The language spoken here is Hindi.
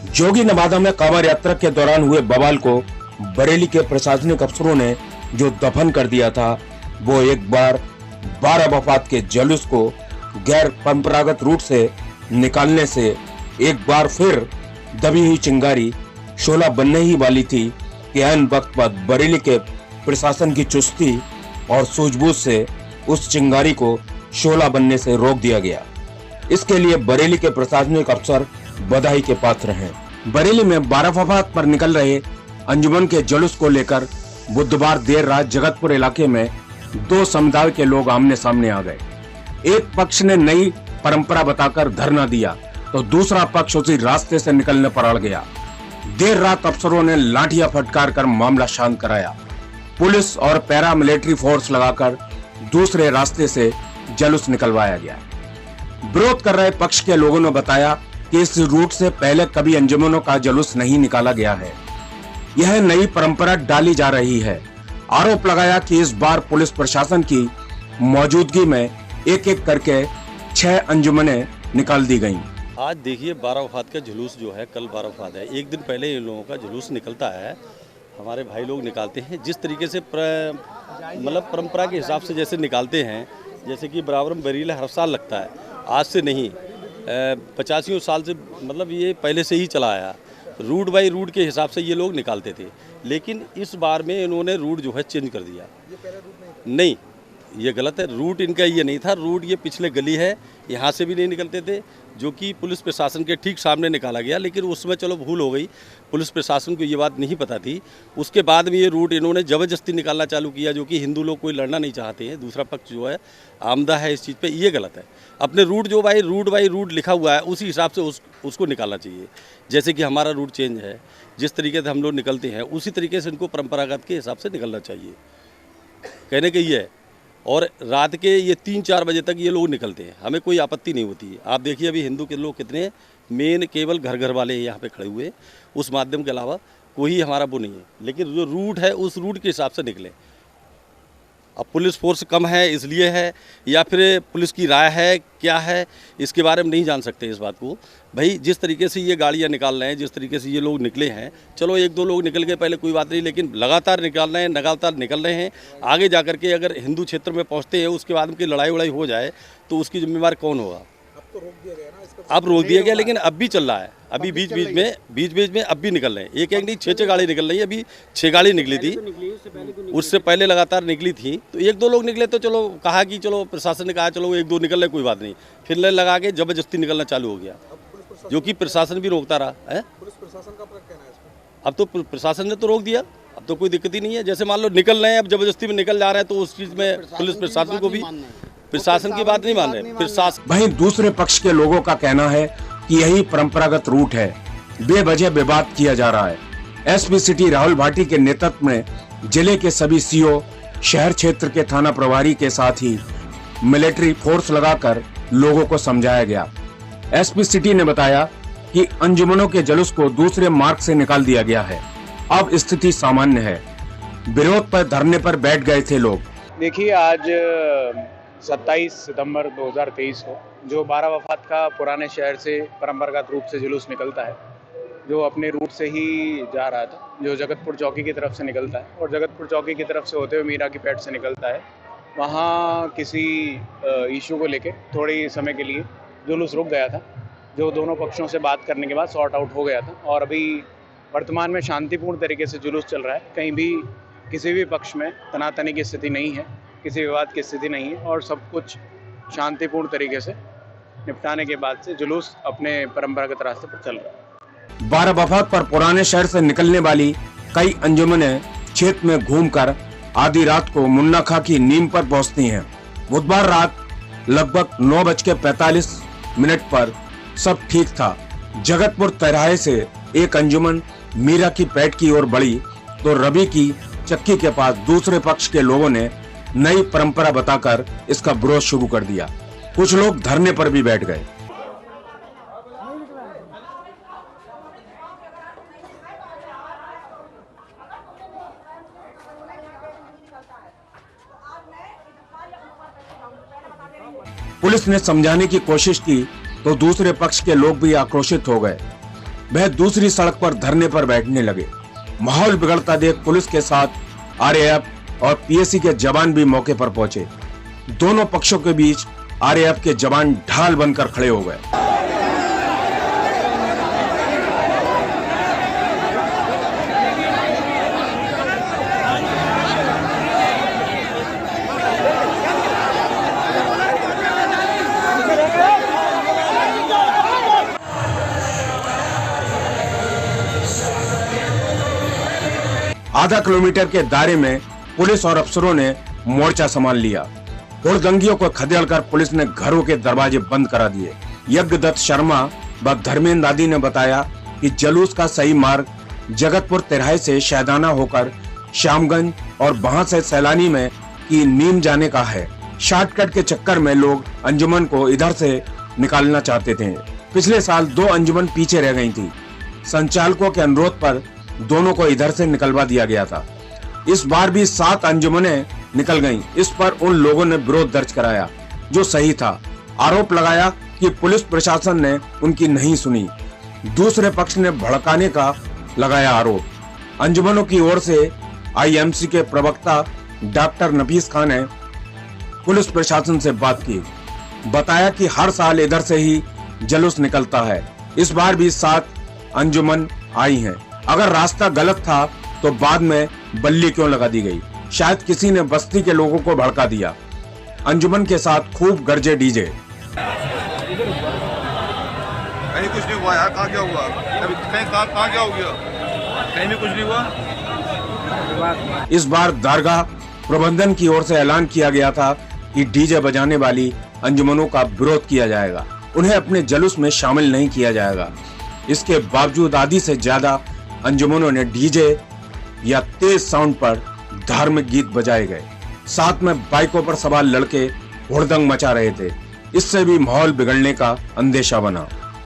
जोगी नवादा में कांवड़ यात्रा के दौरान हुए बवाल को बरेली के प्रशासनिक अफसरों ने जो दफन कर दिया था, वो एक बार 12 वफात के जुलूस को गैर परंपरागत रूट से निकालने से एक बार फिर दबी हुई चिंगारी शोला बनने ही वाली थी कि ऐन वक्त पर बरेली के प्रशासन की चुस्ती और सूझबूझ से उस चिंगारी को शोला बनने से रोक दिया गया। इसके लिए बरेली के प्रशासनिक अफसर बधाई के पात्र हैं। बरेली में 12 वफात पर निकल रहे अंजुमन के जुलूस को लेकर बुधवार देर रात जगतपुर इलाके में दो समुदाय के लोग आमने सामने आ गए। एक पक्ष ने नई परंपरा बताकर धरना दिया तो दूसरा पक्ष उसी रास्ते से निकलने पर अड़ गया। देर रात अफसरों ने लाठियां फटकार कर मामला शांत कराया। पुलिस और पैरा मिलिट्री फोर्स लगाकर दूसरे रास्ते से जुलूस निकलवाया गया। विरोध कर रहे पक्ष के लोगों ने बताया कि इस रूट से पहले कभी अंजुमनों का जुलूस नहीं निकाला गया है। यह नई परंपरा डाली जा रही है। आरोप लगाया कि इस बार पुलिस प्रशासन की मौजूदगी में एक एक करके 6 अंजुमनें निकाल दी गईं। आज देखिए 12 वफात का जुलूस जो है, कल 12 वफात है, एक दिन पहले इन लोगों का जुलूस निकलता है। हमारे भाई लोग निकालते हैं जिस तरीके से मतलब परंपरा के हिसाब से जैसे निकालते हैं, जैसे कि बराबर में बरेली हर साल लगता है, आज से नहीं 85 साल से, मतलब ये पहले से ही चला आया। रूट बाई रूट के हिसाब से ये लोग निकालते थे, लेकिन इस बार में इन्होंने रूट जो है चेंज कर दिया। नहीं, ये गलत है। रूट इनका ये नहीं था। रूट ये पिछले गली है, यहाँ से भी नहीं निकलते थे, जो कि पुलिस प्रशासन के ठीक सामने निकाला गया। लेकिन उसमें चलो भूल हो गई, पुलिस प्रशासन को ये बात नहीं पता थी। उसके बाद में ये रूट इन्होंने ज़बरदस्ती निकालना चालू किया, जो कि हिंदू लोग कोई लड़ना नहीं चाहते हैं। दूसरा पक्ष जो है आमदा है इस चीज़ पे, ये गलत है। अपने रूट जो बाई रूट लिखा हुआ है उसी हिसाब से उसको निकालना चाहिए। जैसे कि हमारा रूट चेंज है, जिस तरीके से हम लोग निकलते हैं उसी तरीके से इनको परंपरागत के हिसाब से निकलना चाहिए, कहने के ये है। और रात के ये 3-4 बजे तक ये लोग निकलते हैं, हमें कोई आपत्ति नहीं होती है। आप देखिए अभी हिंदू के लोग कितने मेन केवल घर वाले यहाँ पे खड़े हुए, उस माध्यम के अलावा कोई हमारा वो नहीं है। लेकिन जो रूट है उस रूट के हिसाब से निकले। अब पुलिस फोर्स कम है इसलिए है, या फिर पुलिस की राय है, क्या है, इसके बारे में नहीं जान सकते इस बात को। भाई जिस तरीके से ये गाड़ियाँ निकाल रहे हैं, जिस तरीके से ये लोग निकले हैं, चलो 1-2 लोग निकल गए पहले, कोई बात नहीं, लेकिन लगातार निकाल रहे हैं, लगातार निकल रहे हैं। आगे जा कर के अगर हिंदू क्षेत्र में पहुँचते हैं, उसके बाद में लड़ाई वड़ाई हो जाए तो उसकी जिम्मेवार कौन होगा? तो रोक दिया गया ना, अब रोक दिया गया, लेकिन अब भी चल रहा है। अभी बीच बीच में अब भी निकल रहे हैं। एक नहीं 6 गाड़ी निकल रही है। अभी 6 गाड़ी निकली थी, उससे पहले लगातार निकली थी। तो 1-2 लोग निकले तो चलो कहा कि चलो प्रशासन ने कहा चलो 1-2 निकल रहे, कोई बात नहीं। फिर लगा के जबरदस्ती निकलना चालू हो गया, जो कि प्रशासन भी रोकता रहा है। पुलिस प्रशासन का क्या कहना है इसमें? अब तो प्रशासन ने तो रोक दिया, अब तो कोई दिक्कत ही नहीं है। जैसे मान लो निकल रहे हैं, अब जबरदस्ती में निकल जा रहे हैं, तो उस चीज़ में पुलिस प्रशासन को भी, प्रशासन की बात नहीं मान रहे प्रशासन। वहीं दूसरे पक्ष के लोगों का कहना है कि यही परंपरागत रूट है, बेवजह विवाद किया जा रहा है। एसपी सिटी राहुल भाटी के नेतृत्व में जिले के सभी सीओ, शहर क्षेत्र के थाना प्रभारी के साथ ही मिलिट्री फोर्स लगाकर लोगों को समझाया गया। एसपी सिटी ने बताया कि अंजुमनों के जुलूस को दूसरे मार्ग से निकाल दिया गया है, अब स्थिति सामान्य है। विरोध पर धरने पर बैठ गए थे लोग। देखिए आज 27 सितंबर 2023 को जो 12 वफात का पुराने शहर से परंपरागत रूप से जुलूस निकलता है, जो अपने रूट से ही जा रहा था, जो जगतपुर चौकी की तरफ से निकलता है और जगतपुर चौकी की तरफ से होते हुए मीरा की पेट से निकलता है, वहाँ किसी इशू को लेके थोड़ी समय के लिए जुलूस रुक गया था, जो दोनों पक्षों से बात करने के बाद सॉर्ट आउट हो गया था। और अभी वर्तमान में शांतिपूर्ण तरीके से जुलूस चल रहा है। कहीं भी किसी भी पक्ष में तनातनी की स्थिति नहीं है, किसी विवाद की स्थिति नहीं है, और सब कुछ शांतिपूर्ण तरीके से निपटाने के बाद से जुलूस अपने परंपरागत रास्ते पर चल रहा है। 12 वफात पर पुराने शहर से निकलने वाली कई अंजुमनें क्षेत्र में घूमकर आधी रात को मुन्ना खां की नीम पर पहुंचती हैं। बुधवार रात लगभग 9:45 पर सब ठीक था। जगतपुर तिराहे से एक अंजुमन मीरा की पेट की ओर बढ़ी तो रवि की चक्की के पास दूसरे पक्ष के लोगों ने नई परंपरा बताकर इसका विरोध शुरू कर दिया। कुछ लोग धरने पर भी बैठ गए। पुलिस ने समझाने की कोशिश की तो दूसरे पक्ष के लोग भी आक्रोशित हो गए। वह दूसरी सड़क पर धरने पर बैठने लगे। माहौल बिगड़ता देख पुलिस के साथ आरएएफ और पीएसी के जवान भी मौके पर पहुंचे। दोनों पक्षों के बीच आरएएफ के जवान ढाल बनकर खड़े हो गए। आधा किलोमीटर के दायरे में पुलिस और अफसरों ने मोर्चा संभाल लिया। हुड़दंगियों को खदेड़कर पुलिस ने घरों के दरवाजे बंद करा दिए। यज्ञदत्त शर्मा व धर्मेंद्र आदि ने बताया कि जुलूस का सही मार्ग जगतपुर तिराहे से शहदाना होकर श्यामगंज और वहां से सैलानी में की नीम जाने का है। शॉर्टकट के चक्कर में लोग अंजुमन को इधर से निकालना चाहते थे। पिछले साल 2 अंजुमन पीछे रह गई थी। संचालकों के अनुरोध पर दोनों को इधर से निकलवा दिया गया था। इस बार भी 7 अंजुमनें निकल गईं। इस पर उन लोगों ने विरोध दर्ज कराया जो सही था। आरोप लगाया कि पुलिस प्रशासन ने उनकी नहीं सुनी। दूसरे पक्ष ने भड़काने का लगाया आरोप। अंजुमनों की ओर से आईएमसी के प्रवक्ता डॉक्टर नफीस खान ने पुलिस प्रशासन से बात की। बताया कि हर साल इधर से ही जुलूस निकलता है। इस बार भी 7 अंजुमन आई हैं। अगर रास्ता गलत था तो बाद में बल्ली क्यों लगा दी गई? शायद किसी ने बस्ती के लोगों को भड़का दिया। अंजुमन के साथ खूब गरजे डीजे। कहीं कुछ नहीं हुआ यार, कहाँ क्या हुआ? अभी कहाँ क्या हो गया? कहीं भी कुछ नहीं हुआ। इस बार दरगाह प्रबंधन की ओर से ऐलान किया गया था कि डीजे बजाने वाली अंजुमनों का विरोध किया जाएगा। उन्हें अपने जुलूस में शामिल नहीं किया जाएगा। इसके बावजूद आधी से ज्यादा अंजुमनों ने डीजे या तेज साउंड पर धार्मिक गीत बजाए गए। साथ में बाइकों पर सवार लड़के हुड़दंग मचा रहे थे। इससे भी माहौल बिगड़ने का अंदेशा बना।